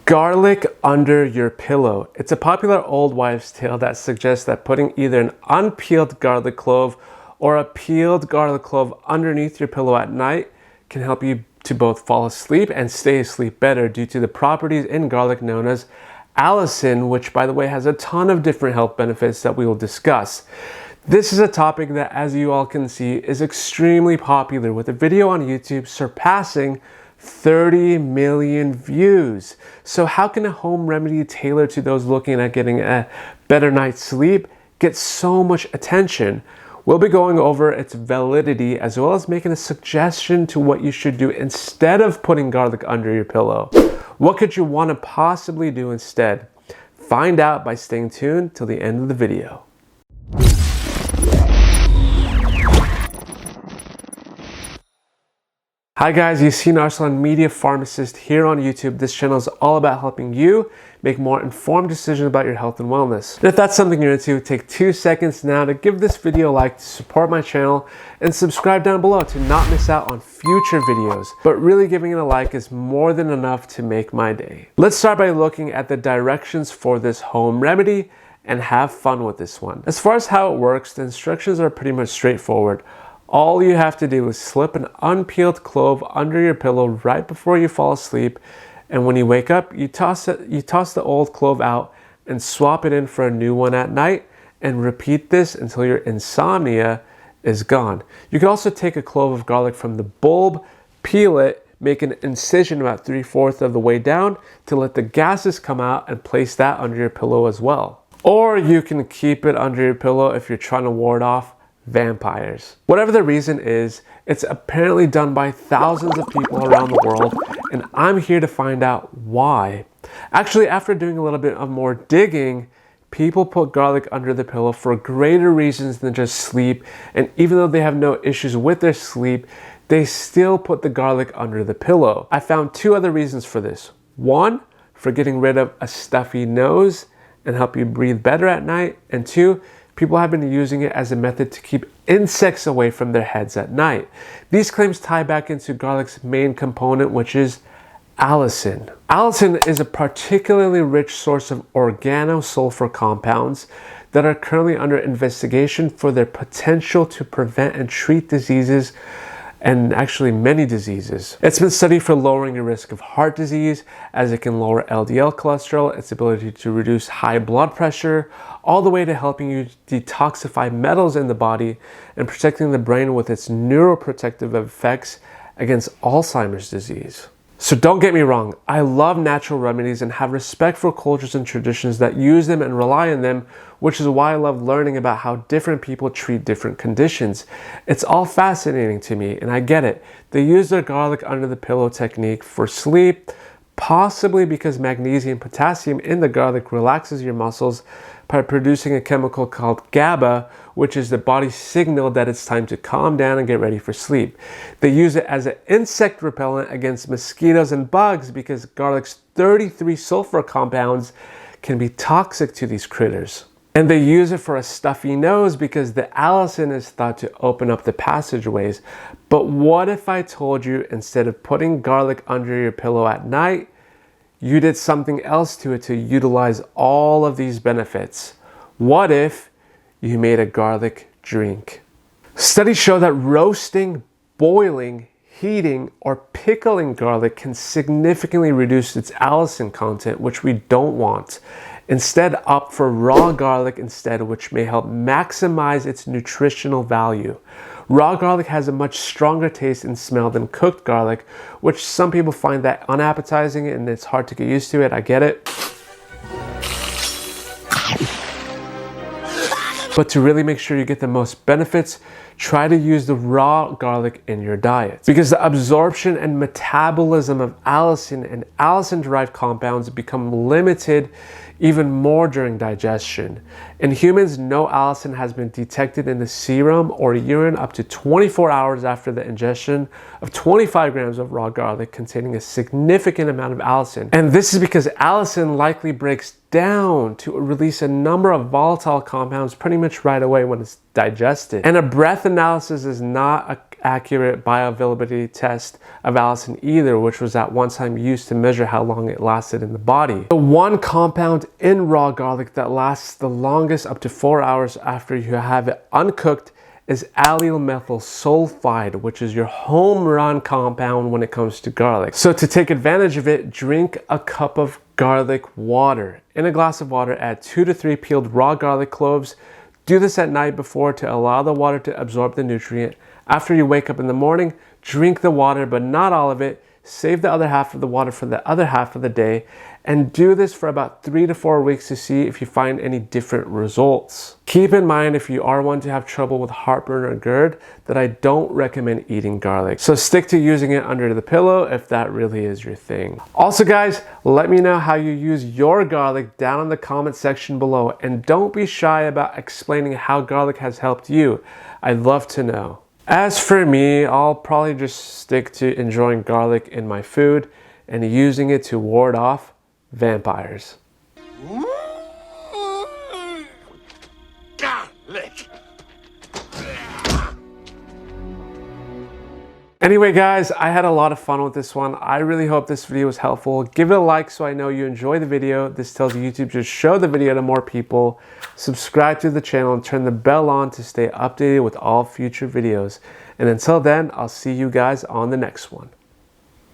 Garlic under your pillow. It's a popular old wives' tale that suggests that putting either an unpeeled garlic clove or a peeled garlic clove underneath your pillow at night can help you to both fall asleep and stay asleep better due to the properties in garlic known as allicin, which by the way has a ton of different health benefits that we will discuss. This is a topic that, as you all can see, is extremely popular, with a video on YouTube surpassing 30 million views. So how can a home remedy tailored to those looking at getting a better night's sleep get so much attention? We'll be going over its validity as well as making a suggestion to what you should do instead of putting garlic under your pillow. What could you want to possibly do instead? Find out by staying tuned till the end of the video. Hi guys, Yasin Arslan, media pharmacist here on YouTube. This channel is all about helping you make more informed decisions about your health and wellness. And if that's something you're into, take 2 seconds now to give this video a like to support my channel and subscribe down below to not miss out on future videos. But really giving it a like is more than enough to make my day. Let's start by looking at the directions for this home remedy and have fun with this one. As far as how it works, the instructions are pretty much straightforward. All you have to do is slip an unpeeled clove under your pillow right before you fall asleep, and when you wake up, you toss the old clove out and swap it in for a new one at night, and repeat this until your insomnia is gone. You can also take a clove of garlic from the bulb, peel it, make an incision about 3/4 of the way down to let the gases come out, and place that under your pillow as well. Or you can keep it under your pillow if you're trying to ward off vampires. Whatever the reason is, it's apparently done by thousands of people around the world, and I'm here to find out why. Actually, after doing a little bit of more digging, people put garlic under the pillow for greater reasons than just sleep, and even though they have no issues with their sleep, they still put the garlic under the pillow. I found 2 other reasons for this. 1, for getting rid of a stuffy nose and help you breathe better at night, and 2, people have been using it as a method to keep insects away from their heads at night. These claims tie back into garlic's main component, which is allicin. Allicin is a particularly rich source of organosulfur compounds that are currently under investigation for their potential to prevent and treat diseases, and actually many diseases. It's been studied for lowering your risk of heart disease, as it can lower LDL cholesterol, its ability to reduce high blood pressure, all the way to helping you detoxify metals in the body and protecting the brain with its neuroprotective effects against Alzheimer's disease. So don't get me wrong, I love natural remedies and have respect for cultures and traditions that use them and rely on them, which is why I love learning about how different people treat different conditions. It's all fascinating to me, and I get it. They use their garlic under the pillow technique for sleep, possibly because magnesium and potassium in the garlic relaxes your muscles by producing a chemical called GABA, which is the body's signal that it's time to calm down and get ready for sleep. They use it as an insect repellent against mosquitoes and bugs because garlic's 33 sulfur compounds can be toxic to these critters. And they use it for a stuffy nose because the allicin is thought to open up the passageways. But what if I told you instead of putting garlic under your pillow at night, you did something else to it to utilize all of these benefits? What if you made a garlic drink? Studies show that roasting, boiling, heating, or pickling garlic can significantly reduce its allicin content, which we don't want. Instead, opt for raw garlic instead, which may help maximize its nutritional value. Raw garlic has a much stronger taste and smell than cooked garlic, which some people find that unappetizing and it's hard to get used to it. I get it. But to really make sure you get the most benefits, try to use the raw garlic in your diet, because the absorption and metabolism of allicin and allicin-derived compounds become limited even more during digestion. In humans, no allicin has been detected in the serum or urine up to 24 hours after the ingestion of 25 grams of raw garlic containing a significant amount of allicin. And this is because allicin likely breaks down to release a number of volatile compounds pretty much right away when it's digested. And a breath analysis is not accurate bioavailability test of allicin either, which was at one time used to measure how long it lasted in the body. The one compound in raw garlic that lasts the longest, up to 4 hours after you have it uncooked, is allyl methyl sulfide, which is your home run compound when it comes to garlic. So to take advantage of it, drink a cup of garlic water. In a glass of water, add 2 to 3 peeled raw garlic cloves. Do this at night before to allow the water to absorb the nutrient. After you wake up in the morning, drink the water, but not all of it. Save the other half of the water for the other half of the day, and do this for about 3 to 4 weeks to see if you find any different results. Keep in mind, if you are one to have trouble with heartburn or GERD, that I don't recommend eating garlic. So stick to using it under the pillow if that really is your thing. Also guys, let me know how you use your garlic down in the comment section below, and don't be shy about explaining how garlic has helped you. I'd love to know. As for me, I'll probably just stick to enjoying garlic in my food and using it to ward off vampires. Garlic. Anyway guys, I had a lot of fun with this one. I really hope this video was helpful. Give it a like so I know you enjoy the video. This tells YouTube to show the video to more people. Subscribe to the channel and turn the bell on to stay updated with all future videos. And until then, I'll see you guys on the next one.